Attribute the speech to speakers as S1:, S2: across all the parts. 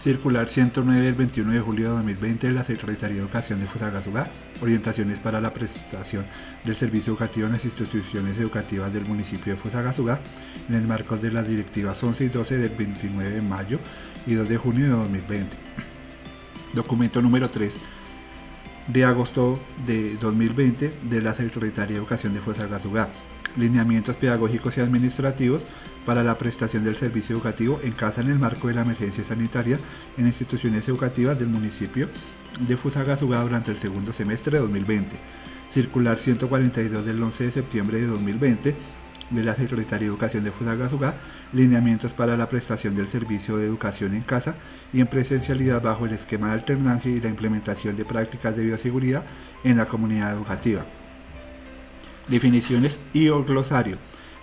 S1: Circular 109 del 21 de julio de 2020 de la Secretaría de Educación de Fusagasugá, orientaciones para la prestación del servicio educativo en las instituciones educativas del municipio de Fusagasugá, en el marco de las directivas 11 y 12 del 29 de mayo y 2 de junio de 2020. Documento número 3 de agosto de 2020 de la Secretaría de Educación de Fusagasugá. Lineamientos pedagógicos y administrativos para la prestación del servicio educativo en casa en el marco de la emergencia sanitaria en instituciones educativas del municipio de Fusagasugá durante el segundo semestre de 2020. Circular 142 del 11 de septiembre de 2020 de la Secretaría de Educación de Fusagasugá, lineamientos para la prestación del servicio de educación en casa y en presencialidad bajo el esquema de alternancia y la implementación de prácticas de bioseguridad en la comunidad educativa. Definiciones y glosario.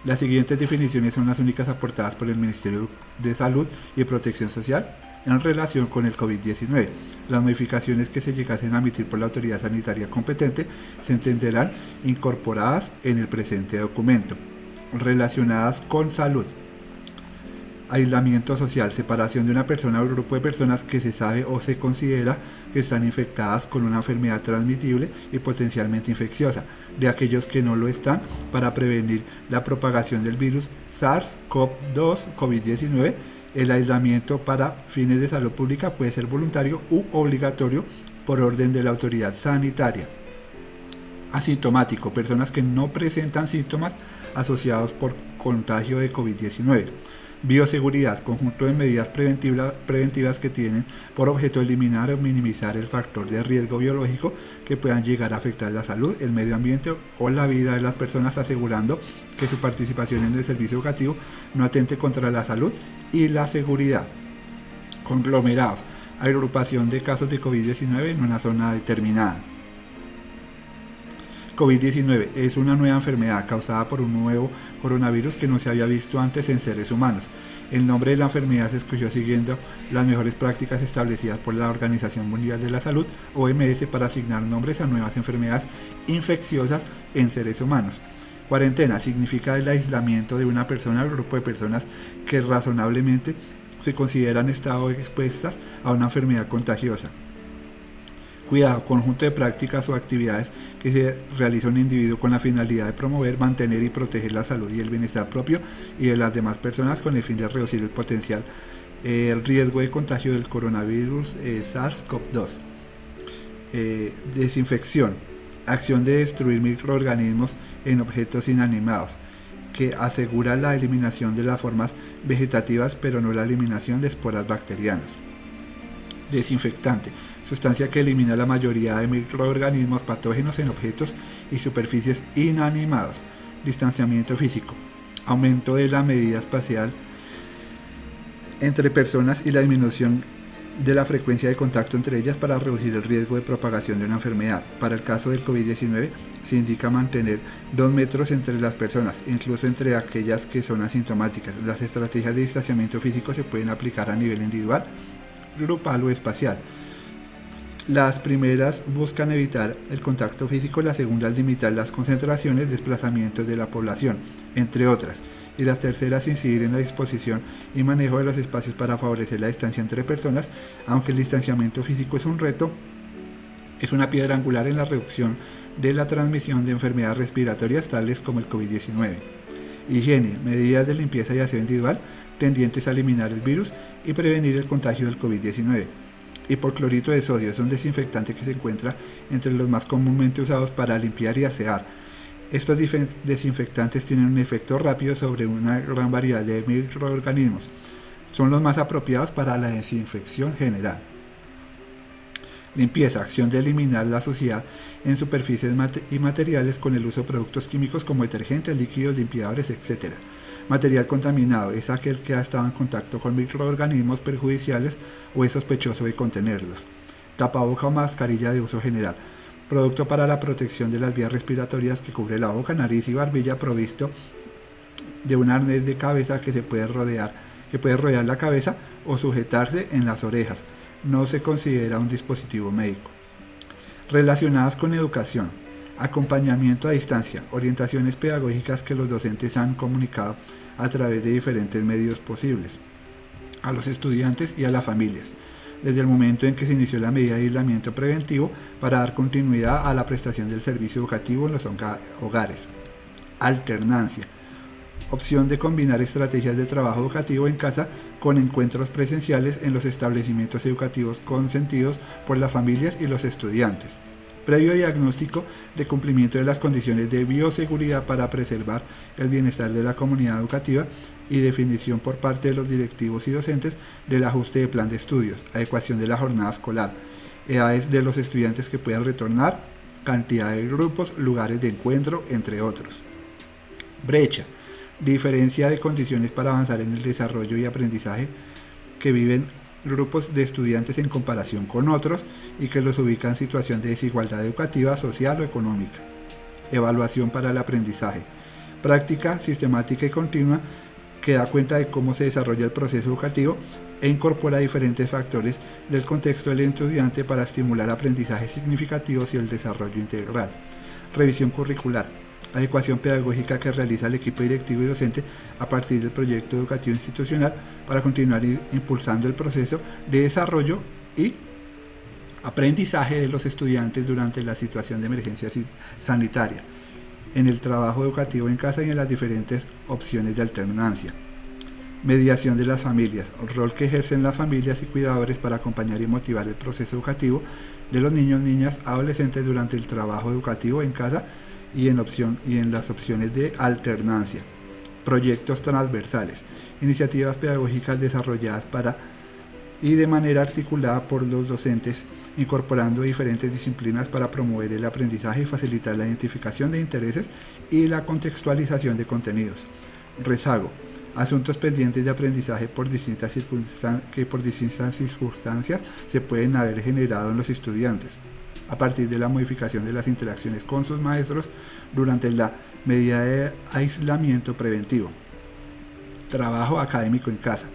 S1: Las siguientes definiciones son las únicas aportadas por el Ministerio de Salud y Protección Social en relación con el COVID-19. Las modificaciones que se llegasen a emitir por la autoridad sanitaria competente se entenderán incorporadas en el presente documento. Relacionadas con salud. Aislamiento social, separación de una persona o grupo de personas que se sabe o se considera que están infectadas con una enfermedad transmisible y potencialmente infecciosa, de aquellos que no lo están, para prevenir la propagación del virus SARS-CoV-2 COVID-19. El aislamiento para fines de salud pública puede ser voluntario u obligatorio por orden de la autoridad sanitaria. Asintomático, personas que no presentan síntomas asociados por contagio de COVID-19. Bioseguridad, conjunto de medidas preventivas que tienen por objeto eliminar o minimizar el factor de riesgo biológico que puedan llegar a afectar la salud, el medio ambiente o la vida de las personas, asegurando que su participación en el servicio educativo no atente contra la salud y la seguridad. Conglomerados, agrupación de casos de COVID-19 en una zona determinada. COVID-19 es una nueva enfermedad causada por un nuevo coronavirus que no se había visto antes en seres humanos. El nombre de la enfermedad se escogió siguiendo las mejores prácticas establecidas por la Organización Mundial de la Salud, OMS, para asignar nombres a nuevas enfermedades infecciosas en seres humanos. Cuarentena significa el aislamiento de una persona o grupo de personas que razonablemente se consideran estado expuestas a una enfermedad contagiosa. Cuidado, conjunto de prácticas o actividades que se realiza un individuo con la finalidad de promover, mantener y proteger la salud y el bienestar propio y de las demás personas con el fin de reducir el potencial el riesgo de contagio del coronavirus SARS-CoV-2. Desinfección, acción de destruir microorganismos en objetos inanimados, que asegura la eliminación de las formas vegetativas pero no la eliminación de esporas bacterianas. Desinfectante, sustancia que elimina la mayoría de microorganismos patógenos en objetos y superficies inanimados. Distanciamiento físico, aumento de la medida espacial entre personas y la disminución de la frecuencia de contacto entre ellas para reducir el riesgo de propagación de una enfermedad. Para el caso del COVID-19 se indica mantener 2 metros entre las personas, incluso entre aquellas que son asintomáticas. Las estrategias de distanciamiento físico se pueden aplicar a nivel individual, grupal o espacial. Las primeras buscan evitar el contacto físico, las segundas limitar las concentraciones, desplazamientos de la población, entre otras, y las terceras incidir en la disposición y manejo de los espacios para favorecer la distancia entre personas. Aunque el distanciamiento físico es un reto, es una piedra angular en la reducción de la transmisión de enfermedades respiratorias tales como el COVID-19. Higiene, medidas de limpieza y aseo individual tendientes a eliminar el virus y prevenir el contagio del COVID-19. Hipoclorito de sodio es un desinfectante que se encuentra entre los más comúnmente usados para limpiar y asear. Estos desinfectantes tienen un efecto rápido sobre una gran variedad de microorganismos. Son los más apropiados para la desinfección general. Limpieza, acción de eliminar la suciedad en superficies y materiales con el uso de productos químicos como detergentes, líquidos, limpiadores, etc. Material contaminado es aquel que ha estado en contacto con microorganismos perjudiciales o es sospechoso de contenerlos. Tapaboca o mascarilla de uso general. Producto para la protección de las vías respiratorias que cubre la boca, nariz y barbilla, provisto de un arnés de cabeza que puede rodear la cabeza o sujetarse en las orejas. No se considera un dispositivo médico. Relacionadas con educación, acompañamiento a distancia, orientaciones pedagógicas que los docentes han comunicado a través de diferentes medios posibles. a los estudiantes y a las familias, desde el momento en que se inició la medida de aislamiento preventivo para dar continuidad a la prestación del servicio educativo en los hogares. Alternancia. Opción de combinar estrategias de trabajo educativo en casa con encuentros presenciales en los establecimientos educativos consentidos por las familias y los estudiantes. Previo diagnóstico de cumplimiento de las condiciones de bioseguridad para preservar el bienestar de la comunidad educativa y definición por parte de los directivos y docentes del ajuste de plan de estudios, adecuación de la jornada escolar, edades de los estudiantes que puedan retornar, cantidad de grupos, lugares de encuentro, entre otros. Brecha. Diferencia de condiciones para avanzar en el desarrollo y aprendizaje que viven grupos de estudiantes en comparación con otros y que los ubica en situación de desigualdad educativa, social o económica. Evaluación para el aprendizaje. Práctica sistemática y continua que da cuenta de cómo se desarrolla el proceso educativo e incorpora diferentes factores del contexto del estudiante para estimular aprendizajes significativos y el desarrollo integral. Revisión curricular. Adecuación pedagógica que realiza el equipo directivo y docente a partir del proyecto educativo institucional para continuar impulsando el proceso de desarrollo y aprendizaje de los estudiantes durante la situación de emergencia sanitaria, en el trabajo educativo en casa y en las diferentes opciones de alternancia. Mediación de las familias, rol que ejercen las familias y cuidadores para acompañar y motivar el proceso educativo de los niños, niñas, adolescentes durante el trabajo educativo en casa y en las opciones de alternancia. Proyectos transversales, iniciativas pedagógicas desarrolladas para y de manera articulada por los docentes, incorporando diferentes disciplinas para promover el aprendizaje y facilitar la identificación de intereses y la contextualización de contenidos. Rezago, asuntos pendientes de aprendizaje que por distintas circunstancias se pueden haber generado en los estudiantes, a partir de la modificación de las interacciones con sus maestros durante la medida de aislamiento preventivo. Trabajo académico en casa.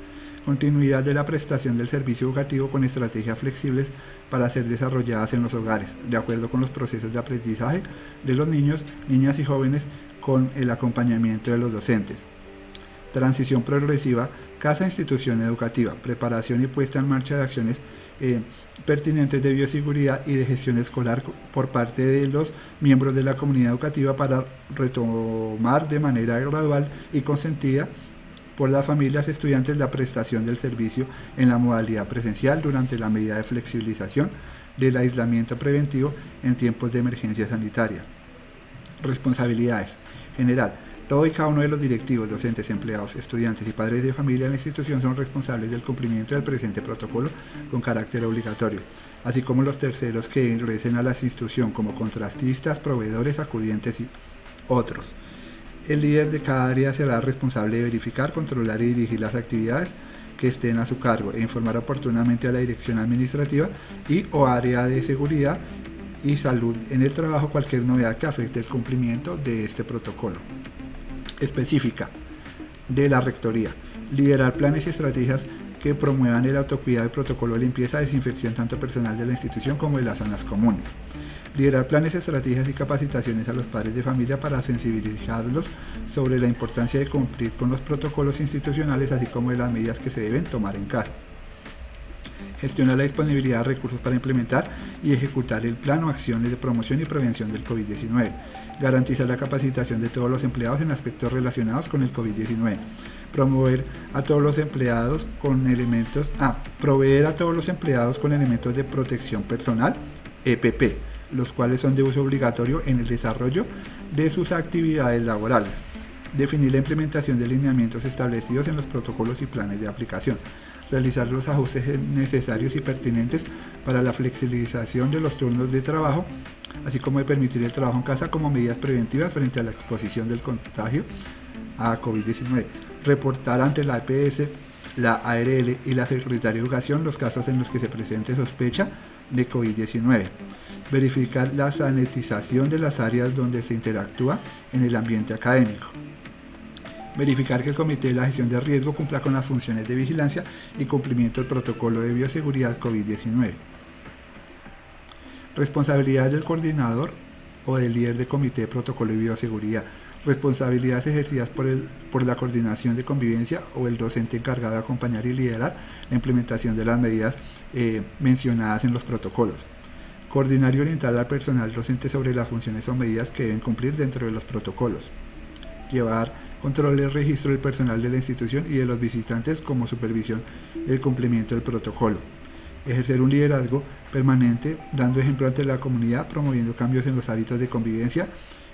S1: Continuidad de la prestación del servicio educativo con estrategias flexibles para ser desarrolladas en los hogares, de acuerdo con los procesos de aprendizaje de los niños, niñas y jóvenes con el acompañamiento de los docentes. Transición progresiva, casa-institución educativa, preparación y puesta en marcha de acciones pertinentes de bioseguridad y de gestión escolar por parte de los miembros de la comunidad educativa para retomar de manera gradual y consentida por las familias estudiantes la prestación del servicio en la modalidad presencial durante la medida de flexibilización del aislamiento preventivo en tiempos de emergencia sanitaria. Responsabilidades. General. Todo y cada uno de los directivos, docentes, empleados, estudiantes y padres de familia en la institución son responsables del cumplimiento del presente protocolo con carácter obligatorio, así como los terceros que ingresen a la institución como contratistas, proveedores, acudientes y otros. El líder de cada área será responsable de verificar, controlar y dirigir las actividades que estén a su cargo e informar oportunamente a la dirección administrativa y o área de seguridad y salud en el trabajo cualquier novedad que afecte el cumplimiento de este protocolo. Específica de la Rectoría. Liderar planes y estrategias que promuevan el autocuidado y protocolo de limpieza y desinfección tanto personal de la institución como de las zonas comunes. Liderar planes, estrategias y capacitaciones a los padres de familia para sensibilizarlos sobre la importancia de cumplir con los protocolos institucionales así como de las medidas que se deben tomar en casa. Gestionar la disponibilidad de recursos para implementar y ejecutar el plan o acciones de promoción y prevención del COVID-19. Garantizar la capacitación de todos los empleados en aspectos relacionados con el COVID-19. Proveer a todos los empleados con elementos de protección personal, EPP, los cuales son de uso obligatorio en el desarrollo de sus actividades laborales. Definir la implementación de lineamientos establecidos en los protocolos y planes de aplicación. Realizar los ajustes necesarios y pertinentes para la flexibilización de los turnos de trabajo, así como de permitir el trabajo en casa como medidas preventivas frente a la exposición del contagio a COVID-19. Reportar ante la EPS, la ARL y la Secretaría de Educación los casos en los que se presente sospecha de COVID-19. Verificar la sanitización de las áreas donde se interactúa en el ambiente académico. Verificar que el Comité de la Gestión de Riesgo cumpla con las funciones de vigilancia y cumplimiento del protocolo de bioseguridad COVID-19. Responsabilidad del coordinador o del líder de comité de protocolo y bioseguridad. Responsabilidades ejercidas por la coordinación de convivencia o el docente encargado de acompañar y liderar la implementación de las medidas mencionadas en los protocolos. Coordinar y orientar al personal docente sobre las funciones o medidas que deben cumplir dentro de los protocolos. Llevar control y registro del personal de la institución y de los visitantes como supervisión del cumplimiento del protocolo. Ejercer un liderazgo permanente, dando ejemplo ante la comunidad, promoviendo cambios en los hábitos de convivencia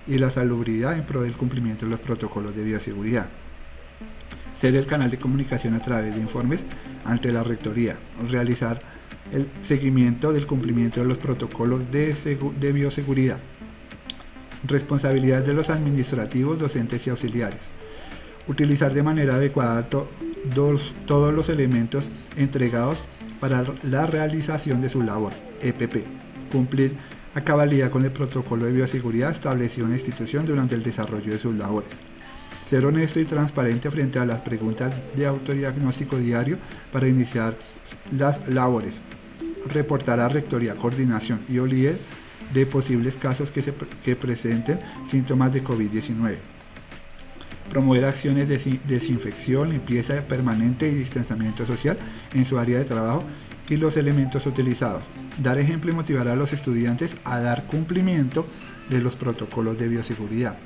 S1: y la salubridad en pro del cumplimiento de los protocolos de bioseguridad. Ser el canal de comunicación a través de informes ante la rectoría. Realizar el seguimiento del cumplimiento de los protocolos de bioseguridad. Responsabilidades de los administrativos, docentes y auxiliares. Utilizar de manera adecuada todos los elementos entregados para la realización de su labor, EPP. Cumplir a cabalidad con el protocolo de bioseguridad establecido en la institución durante el desarrollo de sus labores. Ser honesto y transparente frente a las preguntas de autodiagnóstico diario para iniciar las labores. Reportar a rectoría, coordinación y o líder de posibles casos que presenten síntomas de COVID-19. Promover acciones de desinfección, limpieza permanente y distanciamiento social en su área de trabajo y los elementos utilizados. Dar ejemplo y motivar a los estudiantes a dar cumplimiento de los protocolos de bioseguridad.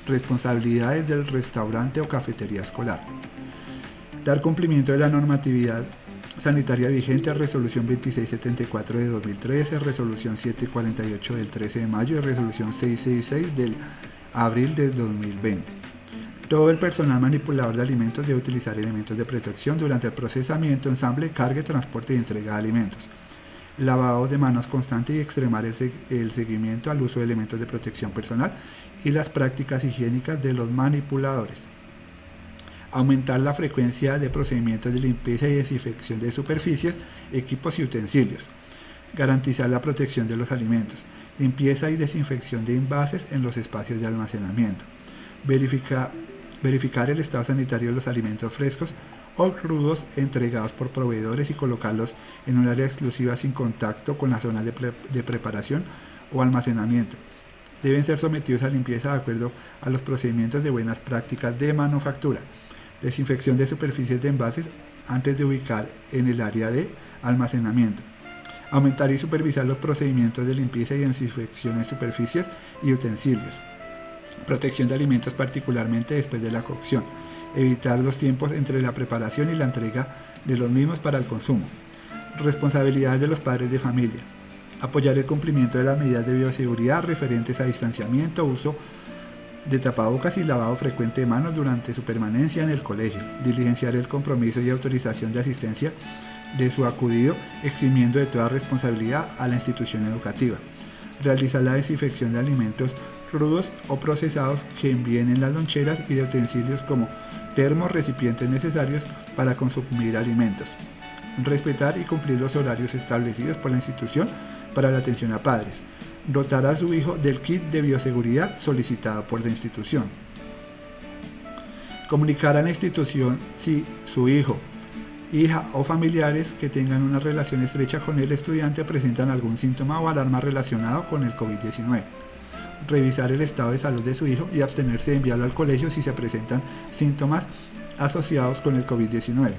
S1: Responsabilidades del restaurante o cafetería escolar. Dar cumplimiento de la normatividad sanitaria vigente a Resolución 2674 de 2013, Resolución 748 del 13 de mayo y Resolución 666 del abril de 2020. Todo el personal manipulador de alimentos debe utilizar elementos de protección durante el procesamiento, ensamble, carga, transporte y entrega de alimentos. Lavado de manos constante y extremar el seguimiento al uso de elementos de protección personal y las prácticas higiénicas de los manipuladores. Aumentar la frecuencia de procedimientos de limpieza y desinfección de superficies, equipos y utensilios. Garantizar la protección de los alimentos. Limpieza y desinfección de envases en los espacios de almacenamiento. Verificar el estado sanitario de los alimentos frescos o crudos entregados por proveedores y colocarlos en un área exclusiva sin contacto con las zonas de preparación o almacenamiento. Deben ser sometidos a limpieza de acuerdo a los procedimientos de buenas prácticas de manufactura. Desinfección de superficies de envases antes de ubicar en el área de almacenamiento. Aumentar y supervisar los procedimientos de limpieza y desinfección de superficies y utensilios. Protección de alimentos particularmente después de la cocción. Evitar los tiempos entre la preparación y la entrega de los mismos para el consumo. Responsabilidades de los padres de familia. Apoyar el cumplimiento de las medidas de bioseguridad referentes a distanciamiento, uso de tapabocas y lavado frecuente de manos durante su permanencia en el colegio. Diligenciar el compromiso y autorización de asistencia de su acudido, eximiendo de toda responsabilidad a la institución educativa. Realizar la desinfección de alimentos crudos o procesados que envíen en las loncheras y de utensilios como termos, recipientes necesarios para consumir alimentos. Respetar y cumplir los horarios establecidos por la institución para la atención a padres. Dotar a su hijo del kit de bioseguridad solicitado por la institución. Comunicar a la institución si su hijo, hija o familiares que tengan una relación estrecha con el estudiante presentan algún síntoma o alarma relacionado con el COVID-19. Revisar el estado de salud de su hijo y abstenerse de enviarlo al colegio si se presentan síntomas asociados con el COVID-19.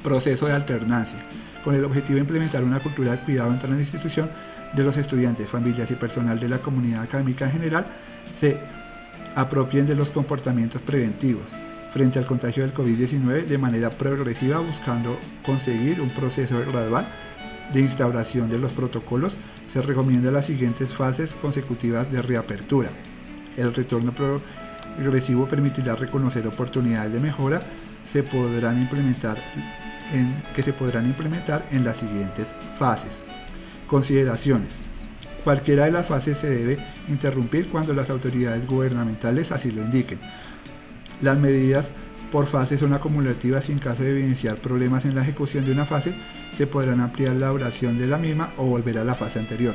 S1: Proceso de alternancia, con el objetivo de implementar una cultura de cuidado entre la institución de los estudiantes, familias y personal de la comunidad académica en general se apropien de los comportamientos preventivos frente al contagio del COVID-19 de manera progresiva, buscando conseguir un proceso gradual de instauración de los protocolos. Se recomienda las siguientes fases consecutivas de reapertura. El retorno progresivo permitirá reconocer oportunidades de mejora que se podrán implementar en las siguientes fases. Consideraciones. Cualquiera de las fases se debe interrumpir cuando las autoridades gubernamentales así lo indiquen. Las medidas por fase son acumulativas y en caso de evidenciar problemas en la ejecución de una fase, se podrán ampliar la duración de la misma o volver a la fase anterior.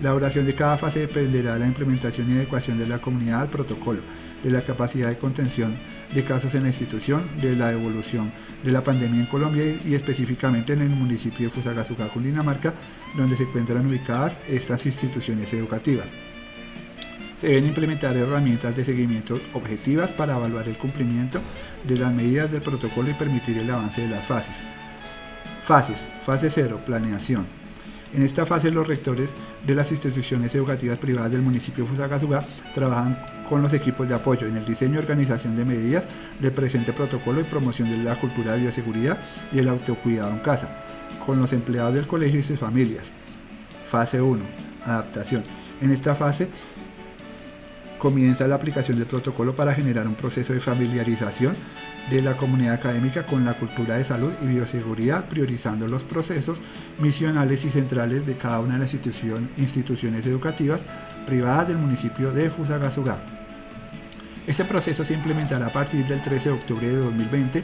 S1: La duración de cada fase dependerá de la implementación y adecuación de la comunidad al protocolo, de la capacidad de contención de casos en la institución, de la evolución de la pandemia en Colombia y específicamente en el municipio de Fusagasugá, Cundinamarca, donde se encuentran ubicadas estas instituciones educativas. Se deben implementar herramientas de seguimiento objetivas para evaluar el cumplimiento de las medidas del protocolo y permitir el avance de las fases. Fase 0, planeación. En esta fase los rectores de las instituciones educativas privadas del municipio de Fusagasugá trabajan con los equipos de apoyo en el diseño y organización de medidas del presente protocolo y promoción de la cultura de bioseguridad y el autocuidado en casa, con los empleados del colegio y sus familias. Fase 1, adaptación. En esta fase comienza la aplicación del protocolo para generar un proceso de familiarización de la comunidad académica con la cultura de salud y bioseguridad, priorizando los procesos misionales y centrales de cada una de las instituciones educativas privadas del municipio de Fusagasugá. Este proceso se implementará a partir del 13 de octubre de 2020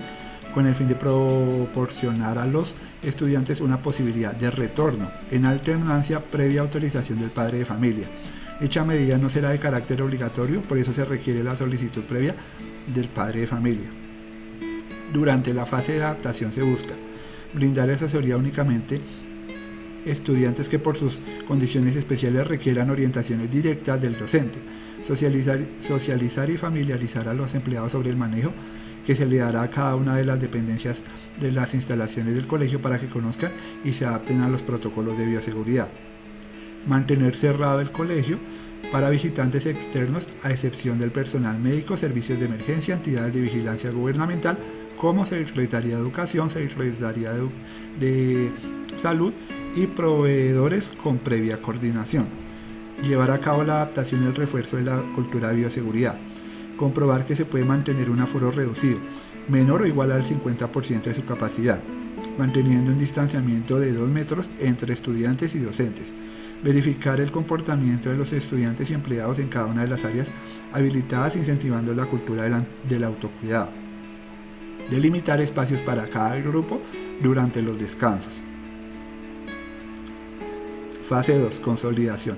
S1: con el fin de proporcionar a los estudiantes una posibilidad de retorno en alternancia previa autorización del padre de familia. Dicha medida no será de carácter obligatorio, por eso se requiere la solicitud previa del padre de familia. Durante la fase de adaptación se busca brindar asesoría únicamente estudiantes que por sus condiciones especiales requieran orientaciones directas del docente, socializar y familiarizar a los empleados sobre el manejo que se le dará a cada una de las dependencias de las instalaciones del colegio para que conozcan y se adapten a los protocolos de bioseguridad. Mantener cerrado el colegio para visitantes externos a excepción del personal médico, servicios de emergencia, entidades de vigilancia gubernamental como Secretaría de Educación, Secretaría de Salud y proveedores con previa coordinación. Llevar a cabo la adaptación y el refuerzo de la cultura de bioseguridad. Comprobar que se puede mantener un aforo reducido, menor o igual al 50% de su capacidad, manteniendo un distanciamiento de 2 metros entre estudiantes y docentes. Verificar el comportamiento de los estudiantes y empleados en cada una de las áreas habilitadas, incentivando la cultura del autocuidado. Delimitar espacios para cada grupo durante los descansos. Fase 2. Consolidación.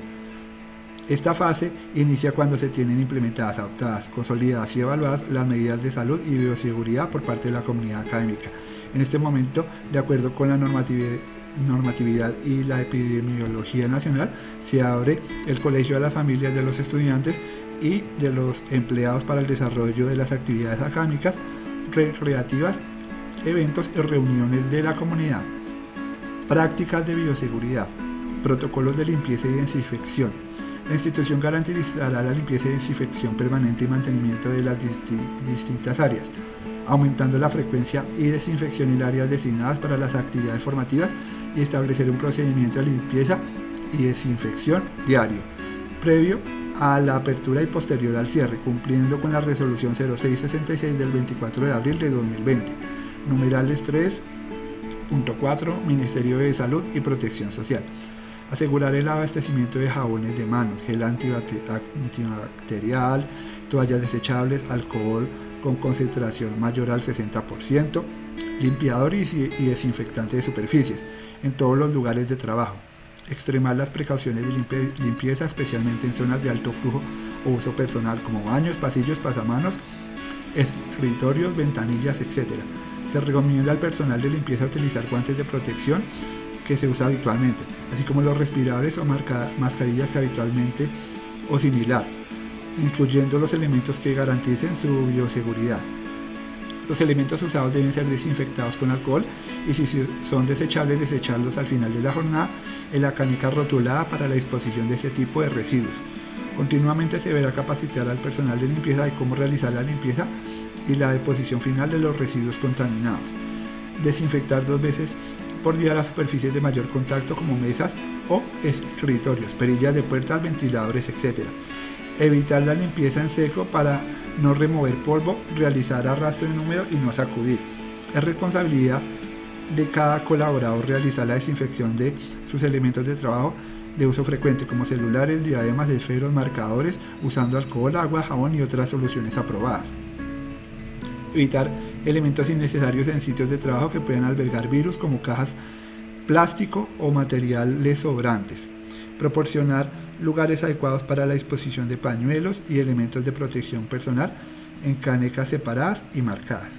S1: Esta fase inicia cuando se tienen implementadas, adoptadas, consolidadas y evaluadas las medidas de salud y bioseguridad por parte de la comunidad académica. En este momento, de acuerdo con la normatividad y la epidemiología nacional, se abre el colegio a las familias de los estudiantes y de los empleados para el desarrollo de las actividades académicas, recreativas, eventos y reuniones de la comunidad. Prácticas de bioseguridad. Protocolos de limpieza y desinfección. La institución garantizará la limpieza y desinfección permanente y mantenimiento de las distintas áreas, aumentando la frecuencia y desinfección en áreas designadas para las actividades formativas y establecer un procedimiento de limpieza y desinfección diario, previo a la apertura y posterior al cierre, cumpliendo con la resolución 0666 del 24 de abril de 2020, numerales 3.4, Ministerio de Salud y Protección Social. Asegurar el abastecimiento de jabones de manos, gel antibacterial, toallas desechables, alcohol con concentración mayor al 60%, limpiador y desinfectante de superficies en todos los lugares de trabajo. Extremar las precauciones de limpieza, especialmente en zonas de alto flujo o uso personal como baños, pasillos, pasamanos, escritorios, ventanillas, etc. Se recomienda al personal de limpieza utilizar guantes de protección que se usa habitualmente, así como los respiradores o mascarillas que habitualmente o similar, incluyendo los elementos que garanticen su bioseguridad. Los elementos usados deben ser desinfectados con alcohol y si son desechables, desecharlos al final de la jornada en la caneca rotulada para la disposición de este tipo de residuos. Continuamente se deberá capacitar al personal de limpieza de cómo realizar la limpieza y la deposición final de los residuos contaminados. Desinfectar 2 veces por día las superficies de mayor contacto como mesas o escritorios, perillas de puertas, ventiladores, etc. Evitar la limpieza en seco para no remover polvo, realizar arrastre en húmedo y no sacudir. Es responsabilidad de cada colaborador realizar la desinfección de sus elementos de trabajo de uso frecuente como celulares, diademas, esferos, marcadores, usando alcohol, agua, jabón y otras soluciones aprobadas. Evitar elementos innecesarios en sitios de trabajo que puedan albergar virus como cajas plástico o materiales sobrantes. Proporcionar lugares adecuados para la disposición de pañuelos y elementos de protección personal en canecas separadas y marcadas.